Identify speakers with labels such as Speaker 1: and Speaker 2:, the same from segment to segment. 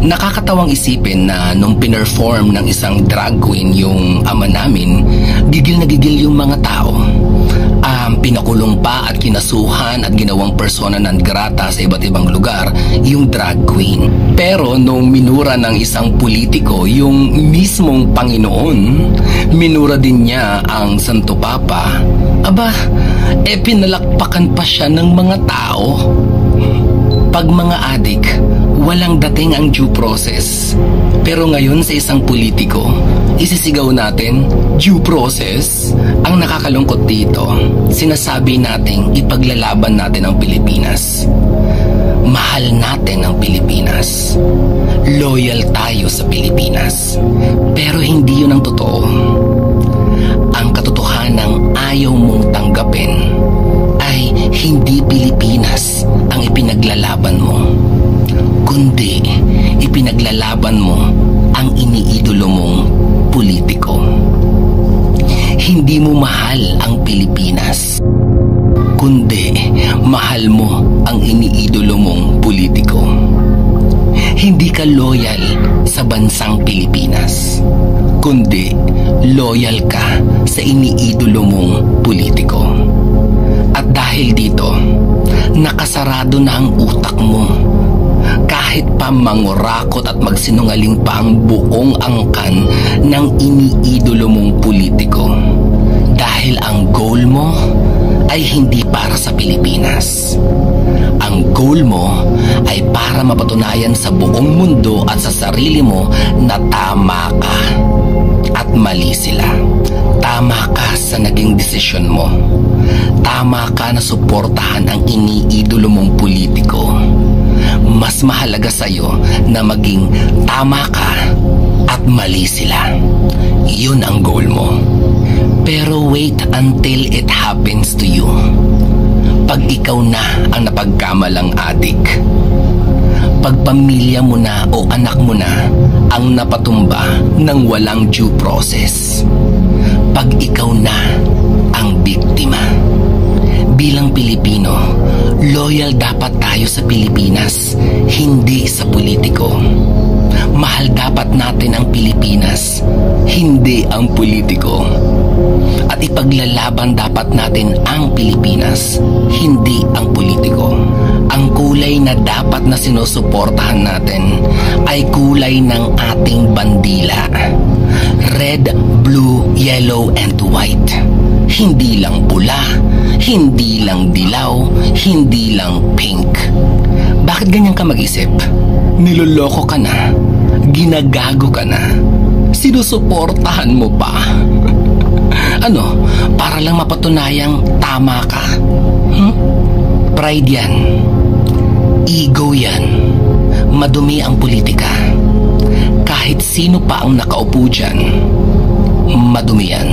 Speaker 1: Nakakatawang isipin na nung pinerform ng isang drag queen yung ama namin, gigil na gigil yung mga tao. Pinakulong pa at kinasuhan at ginawang persona non grata sa iba't ibang lugar yung drag queen. Pero nung minura ng isang politiko yung mismong Panginoon, minura din niya ang Santo Papa, pinalakpakan pa siya ng mga tao. Pag mga adik, walang dating ang due process. Pero ngayon sa isang politiko, isisigaw natin, due process? Ang nakakalungkot dito, sinasabi nating ipaglalaban natin ang Pilipinas. Mahal natin ang Pilipinas. Loyal tayo sa Pilipinas. Pero hindi yun ang totoo. Ang katotohanang ayaw mong tanggapin ay hindi Pilipinas ang ipinaglalaban mo, kundi ipinaglalaban mo ang iniidolo mong politiko. Hindi mo mahal ang Pilipinas, kundi mahal mo ang iniidolo mong politiko. Hindi ka loyal sa bansang Pilipinas, kundi loyal ka sa iniidolo mong politiko. At dahil dito, nakasarado na ang utak mo. Kahit pa mangurakot at magsinungaling pa ang buong angkan ng iniidolo mong politiko. Dahil ang goal mo ay hindi para sa Pilipinas. Ang goal mo ay para mapatunayan sa buong mundo at sa sarili mo na tama ka at mali sila. Tama ka sa naging desisyon mo. Tama ka na suportahan ang iniidolo mong politiko. Mas mahalaga sa'yo na maging tama ka at mali sila. Yun ang goal mo. Pero wait until it happens to you. Pag ikaw na ang napagkamalang adik, pag pamilya mo na o anak mo na ang napatumba ng walang due process, pag ikaw na ang biktima. Bilang Pilipino, loyal dapat tayo sa Pilipinas, hindi sa politiko. Mahal dapat natin ang Pilipinas, hindi ang politiko. At ipaglalaban dapat natin ang Pilipinas, hindi ang politiko. Ang kulay na dapat na sinusuportahan natin ay kulay ng ating bandila. Red, blue, yellow, and white. Hindi lang pula, hindi lang dilaw, hindi lang pink. Bakit ganyan ka mag-isip? Niloloko ka na, ginagago ka na, sinusuportahan mo pa. Para lang mapatunayang tama ka? Pride yan, ego yan, madumi ang politika. Kahit sino pa ang nakaupo dyan, madumi yan.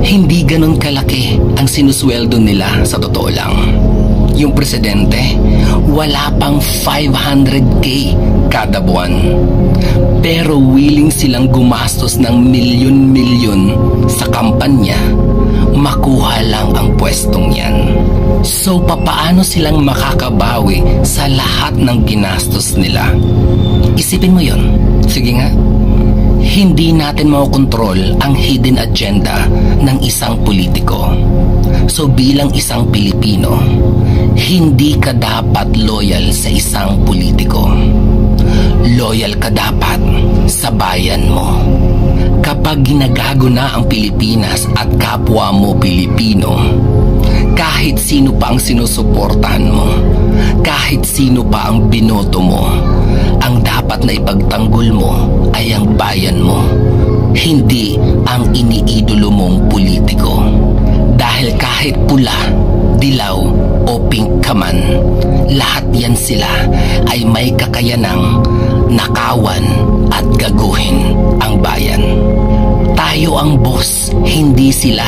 Speaker 1: Hindi ganun kalaki ang sinusweldo nila sa totoo lang. Yung presidente, wala pang 500K kada buwan. Pero willing silang gumastos ng milyon-milyon sa kampanya, makuha lang ang pwestong yan. So papaano silang makakabawi sa lahat ng ginastos nila? Isipin mo yon. Sige nga. Hindi natin makokontrol ang hidden agenda ng isang politiko. So bilang isang Pilipino, hindi ka dapat loyal sa isang politiko. Loyal ka dapat sa bayan mo. Kapag ginagago na ang Pilipinas at kapwa mo Pilipino, kahit sino pa ang sinusuportahan mo, kahit sino pa ang binoto mo, ang dapat na ipagtanggol mo ay ang bayan mo, hindi ang iniidolo mong politiko. Dahil kahit pula, dilaw o pink ka man, lahat yan sila ay may kakayanang nakawan at gaguhin ang bayan. Tayo ang boss, hindi sila.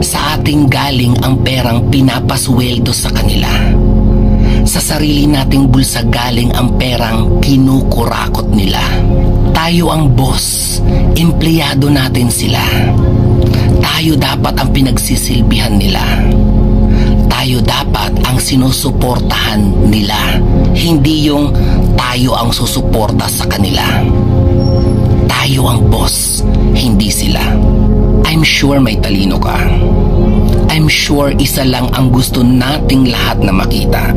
Speaker 1: Sa ating galing ang perang pinapasweldo sa kanila. Sa sarili nating bulsa galing ang perang kinukurakot nila. Tayo ang boss, empleyado natin sila. Tayo dapat ang pinagsisilbihan nila. Tayo tayo dapat ang sinusuportahan nila, hindi yung tayo ang susuporta sa kanila. Tayo ang boss, hindi sila. I'm sure may talino ka. I'm sure isa lang ang gusto nating lahat na makita.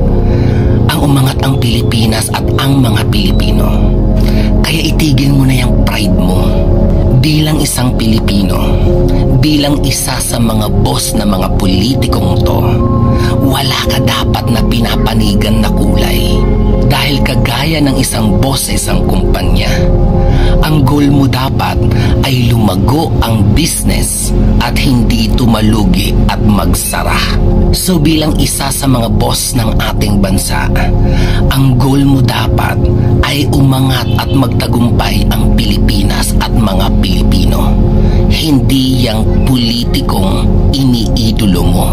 Speaker 1: Ang umangat ang Pilipinas at ang mga Pilipino. Kaya itigil mo na yung pride mo. Bilang isang Pilipino, bilang isa sa mga boss na mga politikong to, wala ka dapat na pinapanigan na kulay. Dahil kagaya ng isang boss sa isang kumpanya, ang goal mo dapat ay lumago ang business at hindi tumalugi at magsara. So bilang isa sa mga boss ng ating bansa, ang goal mo dapat ay umangat at magtagumpay ang Pilipinas at mga Pilipino. Hindi yang politikong iniidolo mo.